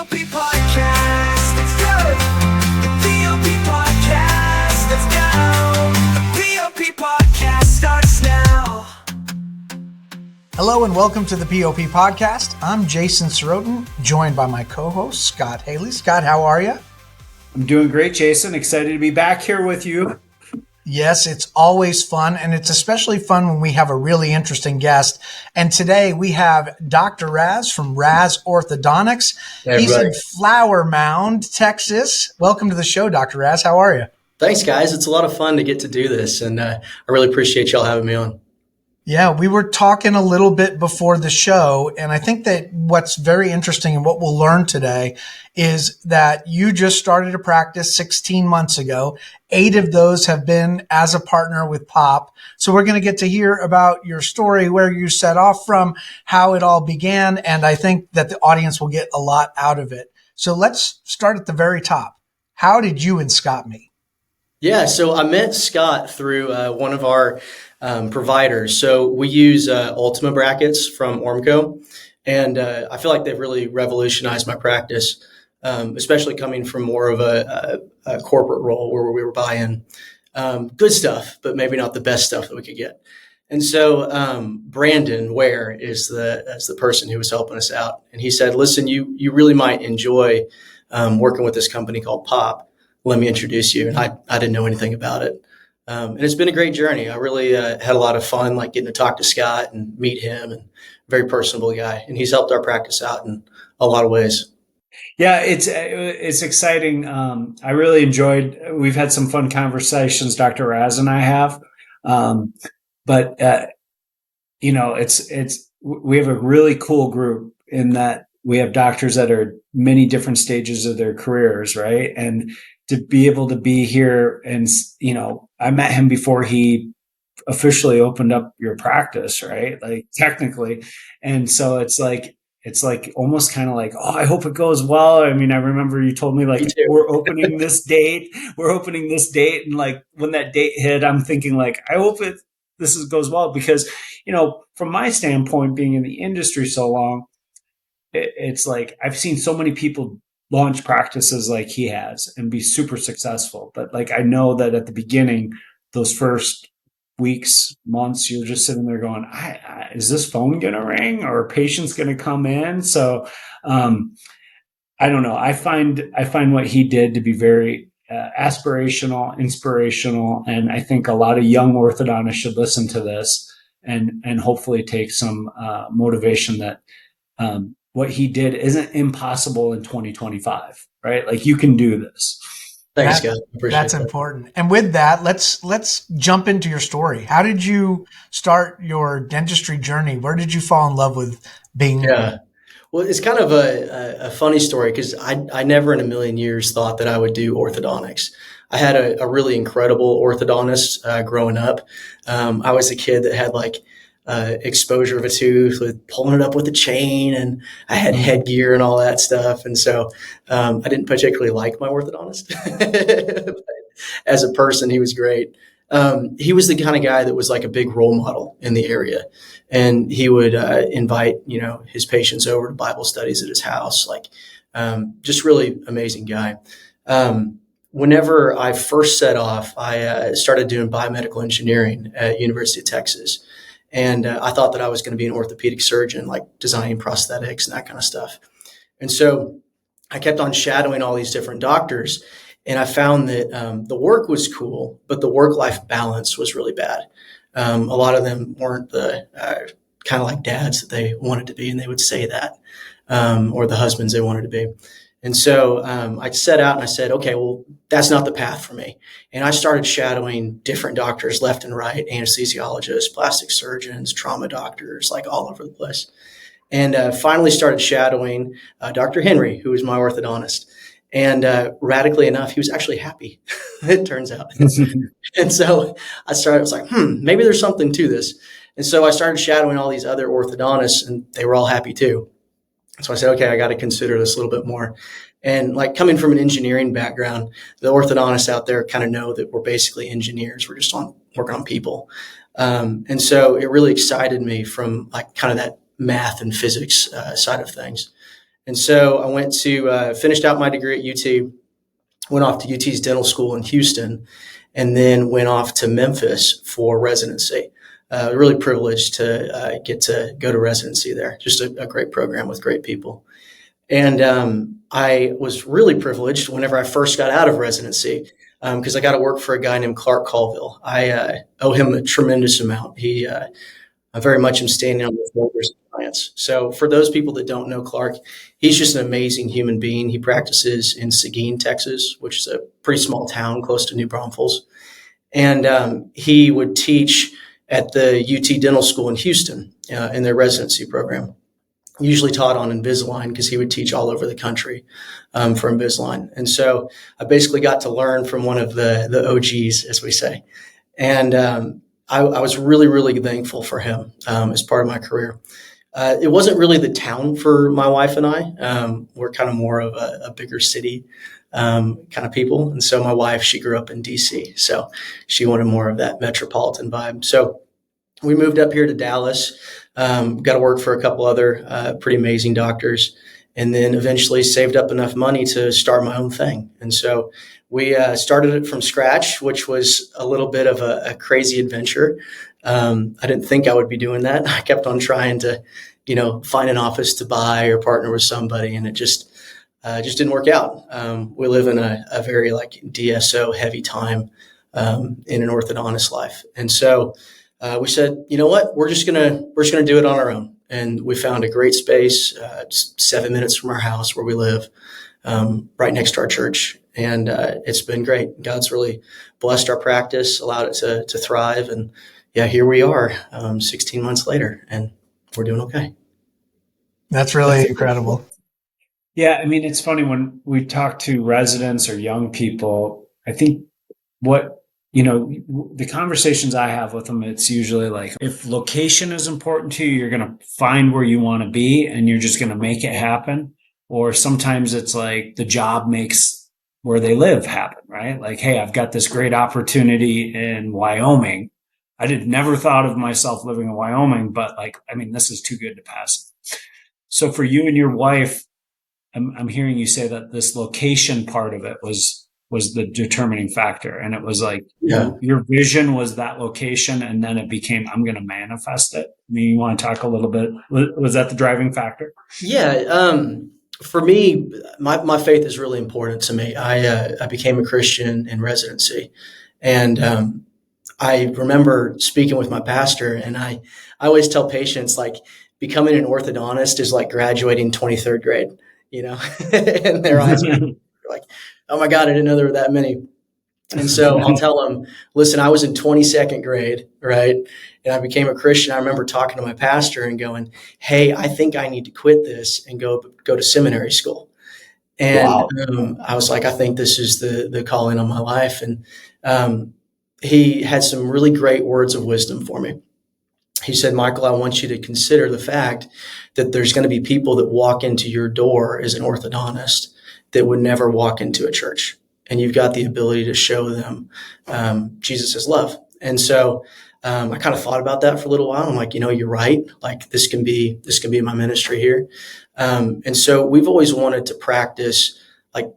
P.O.P podcast, let's go. The P.O.P podcast, let's go. The P.O.P podcast starts now. Hello and welcome to the P.O.P podcast. I'm Jason Sirotin, joined by my co-host, Scott Haley. Scott, how are you? I'm doing great, Jason. Excited to be back here with you. Yes, it's always fun, and it's especially fun when we have a really interesting guest. And today we have Dr. Razz from Razz Orthodontics. Hey, He's in Flower Mound, Texas. Welcome to the show, Dr. Razz. How are you? Thanks, guys. It's a lot of fun to get to do this, and I really appreciate y'all having me on. Yeah, we were talking a little bit before the show, and I think that what's very interesting and what we'll learn today is that you just started a practice 16 months ago. 8 of those have been as a partner with P.O.P. So we're going to get to hear about your story, where you set off from, how it all began, and I think that the audience will get a lot out of it. So let's start at the very top. How did you and Scott meet? Yeah, so I met Scott through one of our providers. So we use Ultima brackets from Ormco, and I feel like they've really revolutionized my practice, especially coming from more of a corporate role where we were buying good stuff, but maybe not the best stuff that we could get. And so Brandon Ware is the person who was helping us out, and he said, "Listen, you really might enjoy working with this company called P.O.P. Let me introduce you." And I didn't know anything about it. And it's been a great journey. I really had a lot of fun, like getting to talk to Scott and meet him, and very personable guy. And he's helped our practice out in a lot of ways. Yeah, it's exciting. I really enjoyed. We've had some fun conversations, Dr. Razz and I have. But we have a really cool group in that we have doctors that are many different stages of their careers, right? And to be able to be here, and I met him before he officially opened up your practice, right? Like technically. And so it's like almost kind of like, oh, I hope it goes well. I mean, I remember you told me like, we're opening this date. And like when that date hit, I'm thinking like, I hope this goes well, because, from my standpoint, being in the industry so long, it's like, I've seen so many people launch practices like he has and be super successful. But like, I know that at the beginning, those first weeks, months, you're just sitting there going, is this phone going to ring, or are patients going to come in? So, I don't know. I find what he did to be very aspirational, inspirational. And I think a lot of young orthodontists should listen to this and hopefully take some motivation that, what he did isn't impossible in 2025, right? Like, you can do this. Thanks, Scott. That's important. And with that, let's jump into your story. How did you start your dentistry journey? Where did you fall in love with being? Yeah. Well, it's kind of a funny story, because I never in a million years thought that I would do orthodontics. I had a really incredible orthodontist growing up. I was a kid that had like exposure of a tooth with pulling it up with a chain, and I had headgear and all that stuff. And so I didn't particularly like my orthodontist. But as a person, he was great. He was the kind of guy that was like a big role model in the area, and he would invite his patients over to Bible studies at his house. Like, just really amazing guy. Whenever I first set off, I started doing biomedical engineering at University of Texas. And I thought that I was going to be an orthopedic surgeon, like designing prosthetics and that kind of stuff. And so I kept on shadowing all these different doctors, and I found that the work was cool, but the work-life balance was really bad. A lot of them weren't the kind of like dads that they wanted to be, and they would say that, or the husbands they wanted to be. And so I set out and I said, okay, well, that's not the path for me. And I started shadowing different doctors left and right, anesthesiologists, plastic surgeons, trauma doctors, like all over the place. And finally started shadowing Dr. Henry, who was my orthodontist. And radically enough, he was actually happy, it turns out. And so I was like, maybe there's something to this. And so I started shadowing all these other orthodontists, and they were all happy too. So I said, okay, I got to consider this a little bit more. And like, coming from an engineering background, the orthodontists out there kind of know that we're basically engineers. We're just working on people. And so it really excited me from like kind of that math and physics side of things. And so I went to finished out my degree at UT, went off to UT's dental school in Houston, and then went off to Memphis for residency. Really privileged to get to go to residency there. Just a great program with great people. And I was really privileged whenever I first got out of residency because I got to work for a guy named Clark Colville. I owe him a tremendous amount. I very much am standing on the shoulders of clients. So for those people that don't know Clark, he's just an amazing human being. He practices in Seguin, Texas, which is a pretty small town close to New Braunfels. And he would teach at the UT Dental School in Houston in their residency program. Usually taught on Invisalign because he would teach all over the country for Invisalign. And so I basically got to learn from one of the OGs, as we say. And I was really, really thankful for him as part of my career. It wasn't really the town for my wife and I. We're kind of more of a bigger city kind of people. And so my wife, she grew up in DC. So she wanted more of that metropolitan vibe. So we moved up here to Dallas, got to work for a couple other pretty amazing doctors, and then eventually saved up enough money to start my own thing. And so we started it from scratch, which was a little bit of a crazy adventure. I didn't think I would be doing that. I kept on trying to, find an office to buy or partner with somebody, and it just didn't work out. We live in a very DSO heavy time in an orthodontist life, and so we said, you know what, we're just gonna do it on our own. And we found a great space, just 7 minutes from our house where we live, right next to our church. And it's been great. God's really blessed our practice, allowed it to thrive. And yeah, here we are 16 months later, and we're doing okay. That's really incredible. Yeah, I mean, it's funny when we talk to residents or young people, I think the conversations I have with them, it's usually like, if location is important to you, you're going to find where you want to be and you're just going to make it happen. Or sometimes it's like the job makes where they live happen, right? Like, hey, I've got this great opportunity in Wyoming. I never thought of myself living in Wyoming, but this is too good to pass. So for you and your wife, I'm hearing you say that this location part of it was the determining factor. And it was like, your vision was that location, and then it became, I'm going to manifest it. I mean, you want to talk a little bit, was that the driving factor? Yeah. For me, my faith is really important to me. I became a Christian in residency, and I remember speaking with my pastor, and I always tell patients, becoming an orthodontist is like graduating 23rd grade, and their eyes are like, oh my God, I didn't know there were that many. And so I'll tell them, listen, I was in 22nd grade, right? And I became a Christian. I remember talking to my pastor and going, hey, I think I need to quit this and go to seminary school. And wow. I was like, I think this is the calling on my life. And he had some really great words of wisdom for me. He said, Michael, I want you to consider the fact that there's going to be people that walk into your door as an orthodontist that would never walk into a church. And you've got the ability to show them Jesus' love. And so I kind of thought about that for a little while. I'm like, you're right. This can be my ministry here. And so we've always wanted to practice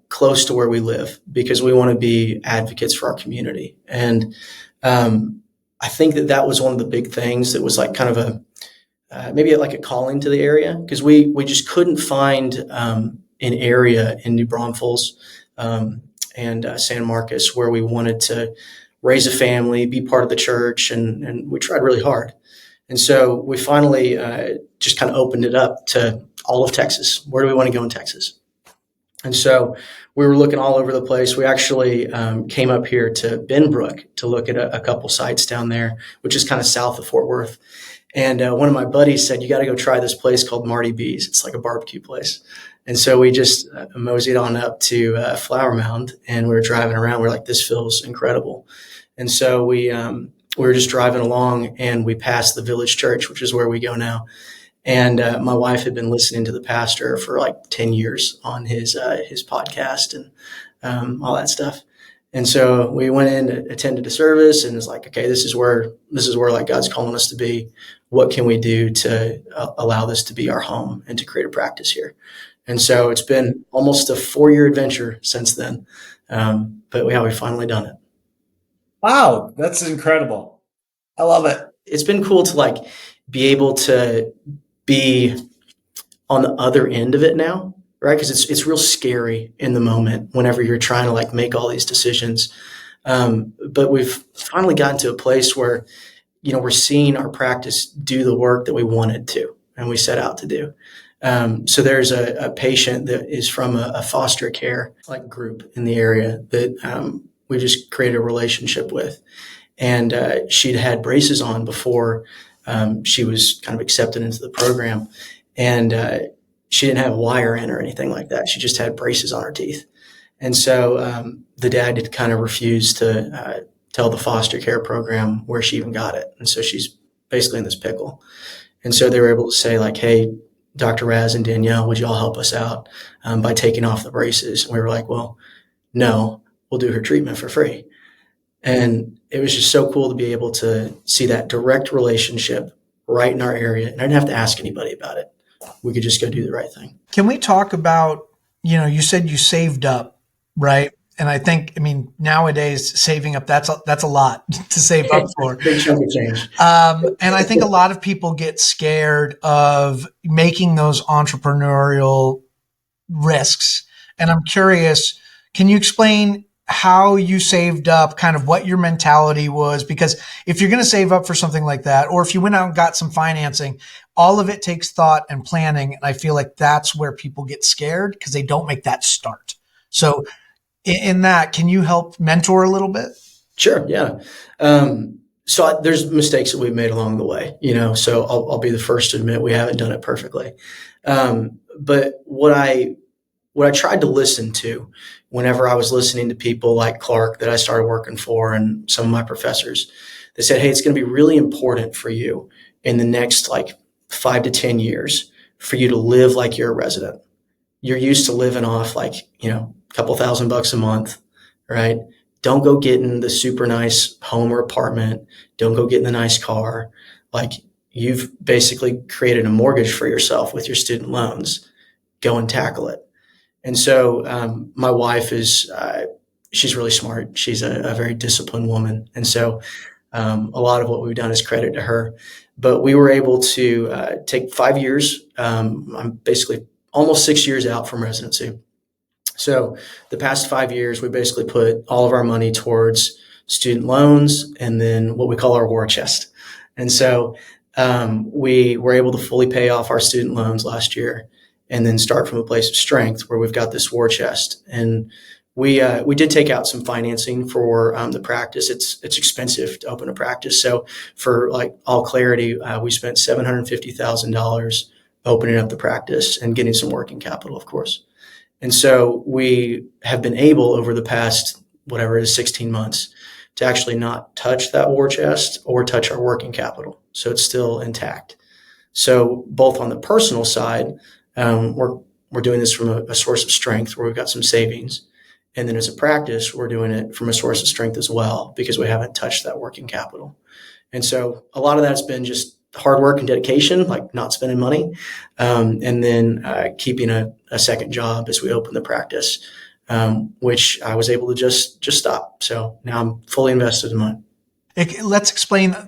close to where we live because we want to be advocates for our community. And I think that was one of the big things that was kind of maybe a calling to the area, because we just couldn't find an area in New Braunfels and San Marcos where we wanted to raise a family, be part of the church, and we tried really hard. And so we finally just kind of opened it up to all of Texas. Where do we want to go in Texas? And so we were looking all over the place. We actually came up here to Benbrook to look at a couple sites down there, which is kind of south of Fort Worth. And one of my buddies said, you got to go try this place called Marty B's. It's like a barbecue place. And so we just moseyed on up to Flower Mound, and we were driving around. We're like, this feels incredible. And so we were just driving along, and we passed the Village Church, which is where we go now. And my wife had been listening to the pastor for 10 years on his podcast and all that stuff. And so we went in, attended a service, and it's like, okay, this is where God's calling us to be. What can we do to allow this to be our home and to create a practice here? And so it's been almost a 4-year adventure since then. But yeah, we've finally done it. Wow, that's incredible. I love it. It's been cool to like be able to be on the other end of it now, right? Because it's real scary in the moment whenever you're trying to like make all these decisions. But we've finally gotten to a place where, we're seeing our practice do the work that we wanted to and we set out to do. So there's a patient that is from a foster care like group in the area that we just created a relationship with. And she'd had braces on before she was kind of accepted into the program. And she didn't have wire in or anything like that. She just had braces on her teeth. And so the dad had kind of refused to tell the foster care program where she even got it. And so she's basically in this pickle. And so they were able to say like, hey, Dr. Razz and Danielle, would you all help us out by taking off the braces? And we were like, well, no, we'll do her treatment for free. And it was just so cool to be able to see that direct relationship right in our area. And I didn't have to ask anybody about it. We could just go do the right thing. Can we talk about, you said you saved up, right? And I think, nowadays saving up, that's a lot to save up for. Big chunk of change. And I think a lot of people get scared of making those entrepreneurial risks. And I'm curious, can you explain how you saved up, kind of what your mentality was? Because if you're going to save up for something like that, or if you went out and got some financing, all of it takes thought and planning. And I feel like that's where people get scared because they don't make that start. So in that, can you help mentor a little bit? Sure. Yeah. So there's mistakes that we've made along the way, so I'll be the first to admit we haven't done it perfectly. But what I tried to listen to whenever I was listening to people like Clark that I started working for and some of my professors, they said, hey, it's going to be really important for you in the next like 5 to 10 years for you to live like you're a resident. You're used to living off like, a couple $1,000 a month, right? Don't go getting the super nice home or apartment. Don't go getting the nice car. Like you've basically created a mortgage for yourself with your student loans. Go and tackle it. And so my wife is, she's really smart. She's a very disciplined woman. And so a lot of what we've done is credit to her. But we were able to take 5 years. I'm basically almost 6 years out from residency. So the past 5 years, we basically put all of our money towards student loans and then what we call our war chest. And so we were able to fully pay off our student loans last year and then start from a place of strength where we've got this war chest. And we did take out some financing for the practice. It's expensive to open a practice. So for like all clarity, we spent $750,000 opening up the practice and getting some working capital, of course. And so we have been able over the past, whatever it is, 16 months to actually not touch that war chest or touch our working capital. So it's still intact. So both on the personal side, we're doing this from a source of strength where we've got some savings. And then as a practice, we're doing it from a source of strength as well because we haven't touched that working capital. And so a lot of that's been just hard work and dedication, like not spending money, and then keeping a second job as we open the practice, which I was able to just stop. So now I'm fully invested in mine. Let's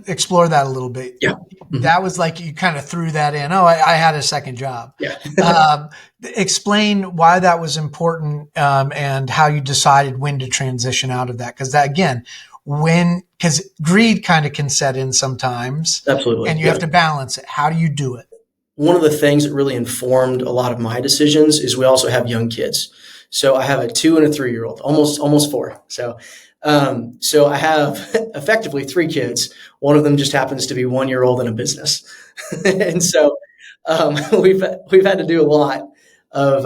explore that a little bit. Yeah. Mm-hmm. That was like you kind of threw that in. Oh, I had a second job. Yeah. Explain why that was important and how you decided when to transition out of that. Because that, again, because greed kind of can set in sometimes. Absolutely. And you have to balance it. How do you do it? One of the things that really informed a lot of my decisions is we also have young kids. So I have a 2 and a 3-year-old, almost 4. So I have effectively 3 kids. One of them just happens to be 1-year-old in a business. And so we've had to do a lot of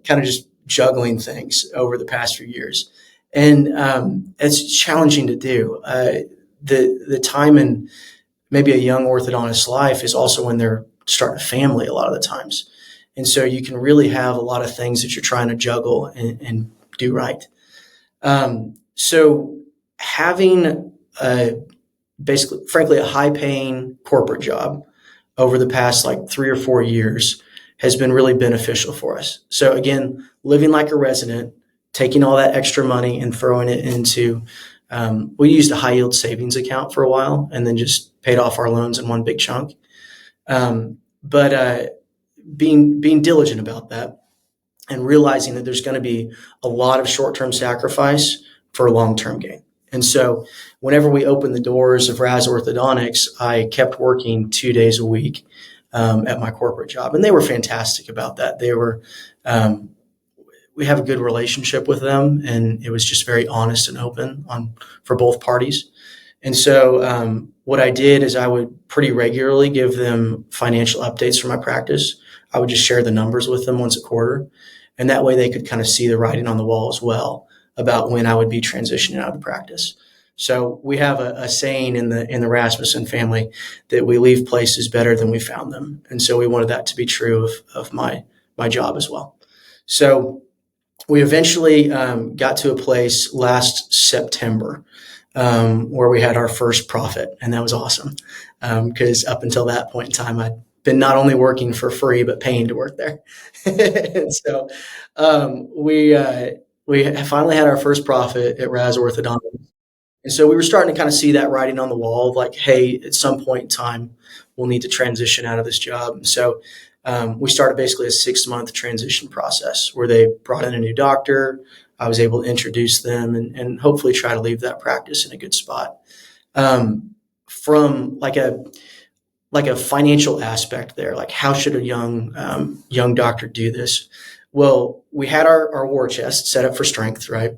kind of just juggling things over the past few years. And it's challenging to do. The time in maybe a young orthodontist's life is also when they're starting a family a lot of the times. And so you can really have a lot of things that you're trying to juggle and do right. So having frankly, a high paying corporate job over the past like 3 or 4 years has been really beneficial for us. So again, living like a resident, taking all that extra money and throwing it into, we used a high yield savings account for a while and then just paid off our loans in one big chunk. But being diligent about that and realizing that there's going to be a lot of short-term sacrifice for long-term gain. And so whenever we opened the doors of Razz Orthodontics, I kept working 2 days a week at my corporate job. And they were fantastic about that. They were, we have a good relationship with them, and it was just very honest and open for both parties. And so what I did is I would pretty regularly give them financial updates for my practice. I would just share the numbers with them once a quarter. And that way they could kind of see the writing on the wall as well about when I would be transitioning out of the practice. So we have a saying in the Rasmussen family that we leave places better than we found them. And so we wanted that to be true of my job as well. So we eventually got to a place last September where we had our first profit. And that was awesome because up until that point in time, I'd been not only working for free, but paying to work there. And so we finally had our first profit at Razz Orthodontics. And so we were starting to kind of see that writing on the wall of like, hey, at some point in time, we'll need to transition out of this job. And so we started basically a 6-month transition process where they brought in a new doctor. I was able to introduce them and hopefully try to leave that practice in a good spot. From like a financial aspect there, like how should a young doctor do this? Well, we had our war chest set up for strength, right?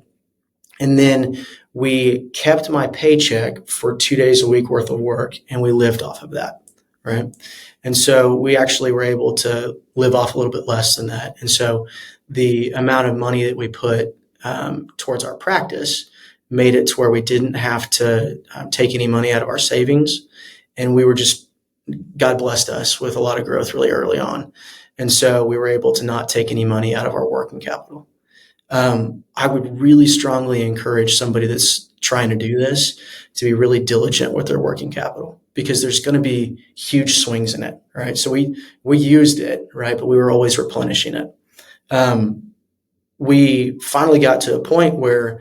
And then we kept my paycheck for 2 days a week worth of work, and we lived off of that, right? And so we actually were able to live off a little bit less than that. And so the amount of money that we put towards our practice made it to where we didn't have to take any money out of our savings. And we were just, God blessed us with a lot of growth really early on. And so we were able to not take any money out of our working capital. I would really strongly encourage somebody that's trying to do this to be really diligent with their working capital because there's going to be huge swings in it, right? So we used it, right? But we were always replenishing it. We finally got to a point where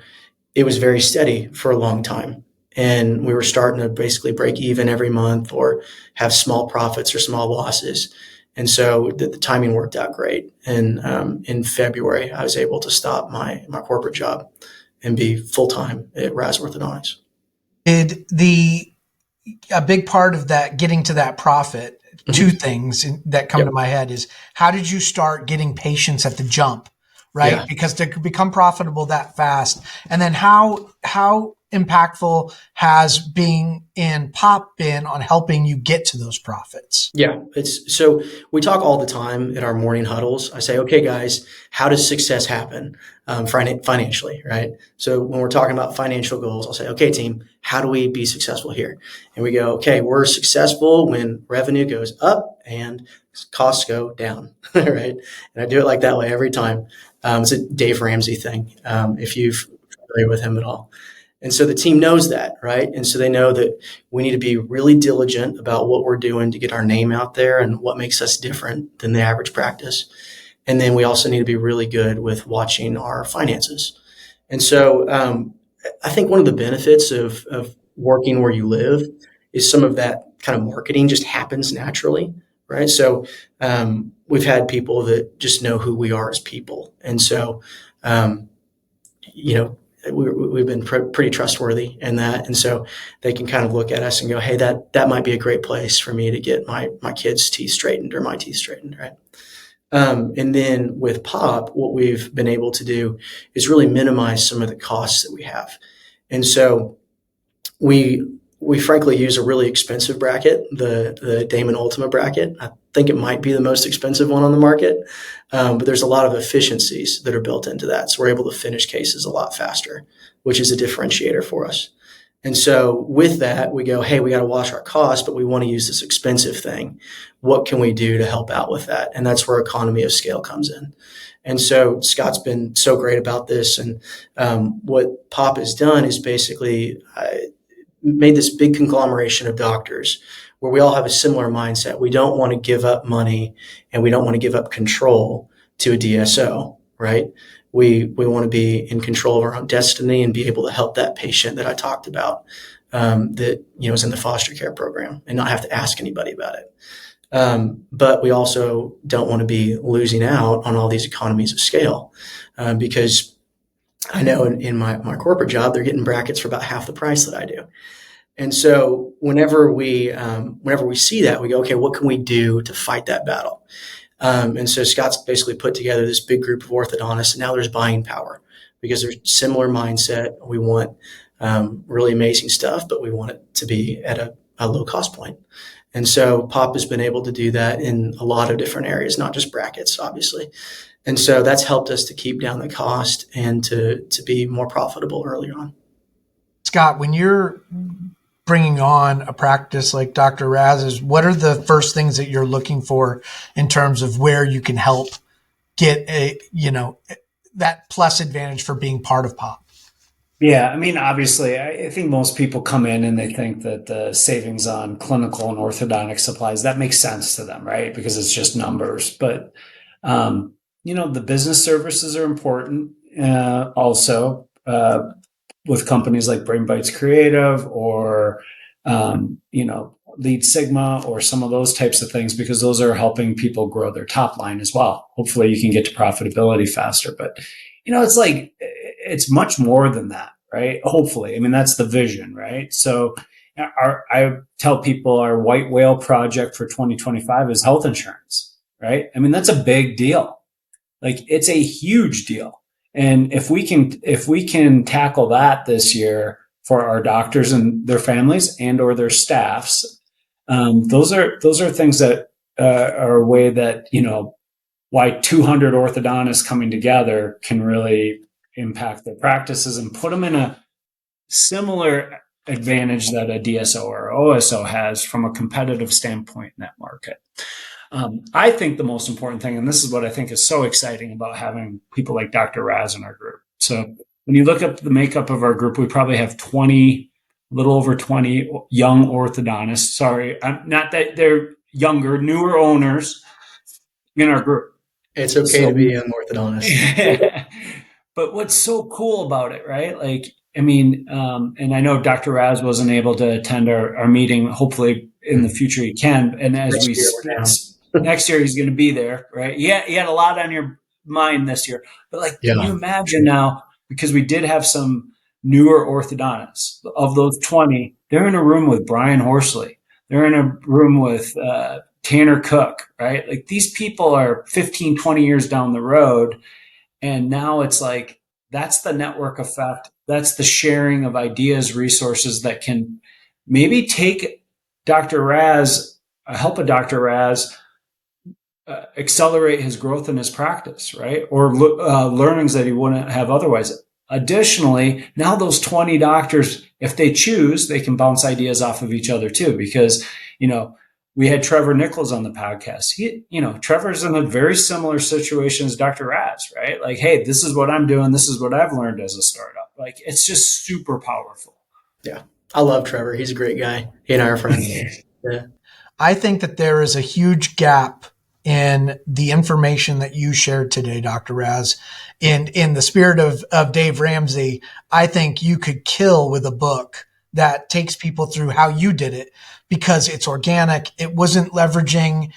it was very steady for a long time. And we were starting to basically break even every month or have small profits or small losses. And so the timing worked out great. And in February, I was able to stop my corporate job and be full-time at Razz Orthodontics. Did a big part of that getting to that profit, two things that come to my head is how did you start getting patients at the jump, right? Yeah. Because to become profitable that fast. And then how impactful has being in P.O.P been on helping you get to those profits? Yeah, so we talk all the time at our morning huddles. I say, okay, guys, how does success happen financially, right? So when we're talking about financial goals, I'll say, okay, team, how do we be successful here? And we go, okay, we're successful when revenue goes up and costs go down, right? And I do it like that way every time. It's a Dave Ramsey thing, if you're familiar with him at all. And so the team knows that, right? And so they know that we need to be really diligent about what we're doing to get our name out there and what makes us different than the average practice. And then we also need to be really good with watching our finances. And so I think one of the benefits of working where you live is some of that kind of marketing just happens naturally, right? So we've had people that just know who we are as people. And so, we've been pretty trustworthy in that. And so they can kind of look at us and go, hey, that might be a great place for me to get my kids' teeth straightened or my teeth straightened, right? And then with P.O.P, what we've been able to do is really minimize some of the costs that we have. And so we frankly use a really expensive bracket, the Damon Ultima bracket. I think it might be the most expensive one on the market, but there's a lot of efficiencies that are built into that. So we're able to finish cases a lot faster, which is a differentiator for us. And so with that, we go, hey, we got to watch our costs, but we want to use this expensive thing. What can we do to help out with that? And that's where economy of scale comes in. And so Scott's been so great about this. And what P.O.P has done is basically made this big conglomeration of doctors where we all have a similar mindset. We don't want to give up money and we don't want to give up control to a DSO, right? We want to be in control of our own destiny and be able to help that patient that I talked about, that, is in the foster care program and not have to ask anybody about it. But we also don't want to be losing out on all these economies of scale, because I know in my corporate job, they're getting brackets for about half the price that I do. And so whenever we see that, we go, okay, what can we do to fight that battle? And so Scott's basically put together this big group of orthodontists, and now there's buying power because there's similar mindset. We want really amazing stuff, but we want it to be at a low cost point. And so P.O.P has been able to do that in a lot of different areas, not just brackets, obviously. And so that's helped us to keep down the cost and to be more profitable early on. Scott, when you're bringing on a practice like Dr. Razz's, what are the first things that you're looking for in terms of where you can help get that plus advantage for being part of P.O.P? Yeah, I mean, obviously, I think most people come in and they think that the savings on clinical and orthodontic supplies, that makes sense to them, right? Because it's just numbers. But, the business services are important also with companies like Brain Bites Creative or, Lead Sigma or some of those types of things, because those are helping people grow their top line as well. Hopefully you can get to profitability faster. But, it's like, it's much more than that, right? Hopefully. I mean, that's the vision, right? So I tell people our white whale project for 2025 is health insurance, right? I mean, that's a big deal. Like, it's a huge deal. And if we can tackle that this year for our doctors and their families and or their staffs, those are things that are a way that, why 200 orthodontists coming together can really impact their practices and put them in a similar advantage that a DSO or OSO has from a competitive standpoint in that market. I think the most important thing, and this is what I think is so exciting about having people like Dr. Razz in our group. So when you look up the makeup of our group, we probably have a little over 20 young orthodontists. Sorry, not that they're younger, newer owners in our group. It's okay to be an orthodontist. But what's so cool about it, right? Like, I mean, and I know Dr. Razz wasn't able to attend our meeting. Hopefully in the future he can. And as next year he's going to be there, right? Yeah, he had a lot on your mind this year. But can you imagine now, because we did have some newer orthodontists. Of those 20, they're in a room with Brian Horsley. They're in a room with Tanner Cook, right? Like, these people are 15, 20 years down the road. And now it's like, that's the network effect. That's the sharing of ideas, resources that can maybe take Dr. Razz, help a Dr. Razz accelerate his growth in his practice, right? Or learnings that he wouldn't have otherwise. Additionally, now those 20 doctors, if they choose, they can bounce ideas off of each other too, because, we had Trevor Nichols on the podcast. Trevor's in a very similar situation as Dr. Razz, right? Like, hey, this is what I'm doing. This is what I've learned as a startup. Like, it's just super powerful. Yeah. I love Trevor. He's a great guy. He and I are friends. Yeah. I think that there is a huge gap in the information that you shared today, Dr. Razz. In the spirit of Dave Ramsey, I think you could kill with a book that takes people through how you did it, because it's organic. It wasn't leveraging,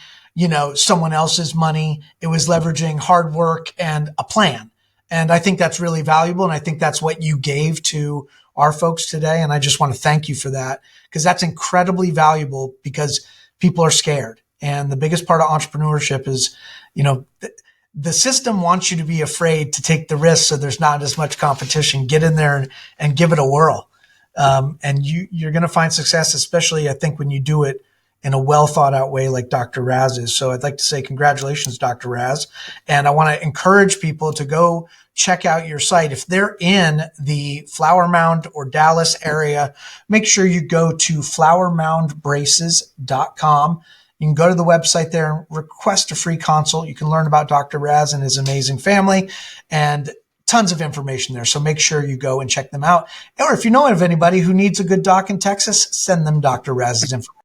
someone else's money. It was leveraging hard work and a plan. And I think that's really valuable. And I think that's what you gave to our folks today. And I just want to thank you for that, because that's incredibly valuable, because people are scared. And the biggest part of entrepreneurship is, the system wants you to be afraid to take the risk, so there's not as much competition. Get in there and give it a whirl. And you're going to find success, especially I think when you do it in a well thought out way like Dr. Razz is. So I'd like to say congratulations, Dr. Razz. And I want to encourage people to go check out your site. If they're in the Flower Mound or Dallas area, make sure you go to flowermoundbraces.com. You can go to the website there and request a free consult. You can learn about Dr. Razz and his amazing family, and tons of information there. So make sure you go and check them out. Or if you know of anybody who needs a good doc in Texas, send them Dr. Razz's information.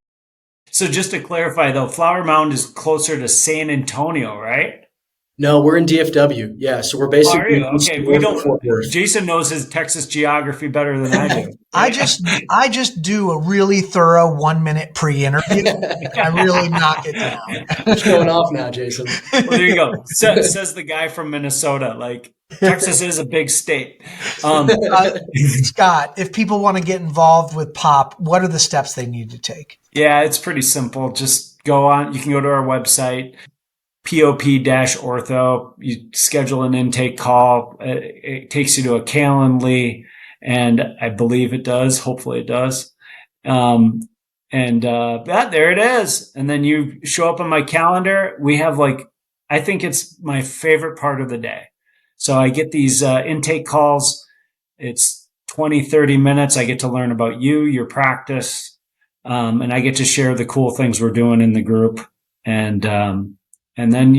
So just to clarify, though, Flower Mound is closer to San Antonio, right? No, we're in DFW. Yeah, so we're Oh, are basically you? east Okay, of we Fort don't. Worth. Jason knows his Texas geography better than I do. I just do a really thorough 1 minute pre-interview. I really knock it down. Showing off now, Jason. Well, there you go. Says the guy from Minnesota. Like, Texas is a big state. Scott, if people want to get involved with POP, what are the steps they need to take? Yeah, it's pretty simple. Just go on. You can go to our website, P.O.P.-ortho. You schedule an intake call. It takes you to a Calendly, and I believe it does. Hopefully it does. There it is. And then you show up on my calendar. We have I think it's my favorite part of the day. So I get these intake calls. It's 20, 30 minutes. I get to learn about you, your practice, and I get to share the cool things we're doing in the group. And then,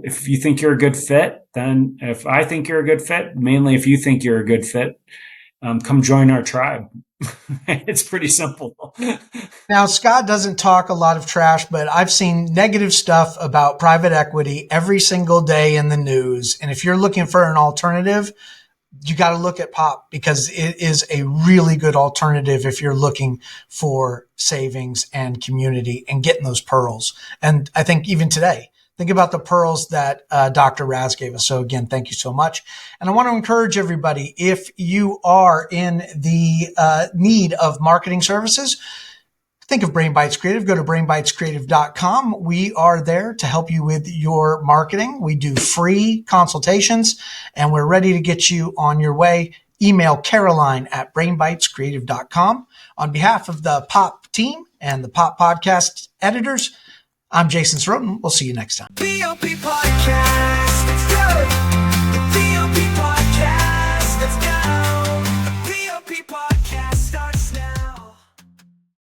if you think you're a good fit, then if I think you're a good fit, mainly if you think you're a good fit, come join our tribe. It's pretty simple. Now, Scott doesn't talk a lot of trash, but I've seen negative stuff about private equity every single day in the news. And if you're looking for an alternative, you got to look at POP because it is a really good alternative if you're looking for savings and community and getting those pearls. And I think even today, think about the pearls that Dr. Razz gave us. So again, thank you so much. And I want to encourage everybody, if you are in the need of marketing services, think of Brain Bites Creative. Go to brainbitescreative.com. We are there to help you with your marketing. We do free consultations, and we're ready to get you on your way. Email Caroline at brainbitescreative.com. On behalf of the POP team and the POP podcast editors, I'm Jason Sirotin. We'll see you next time. P.O.P. Podcast.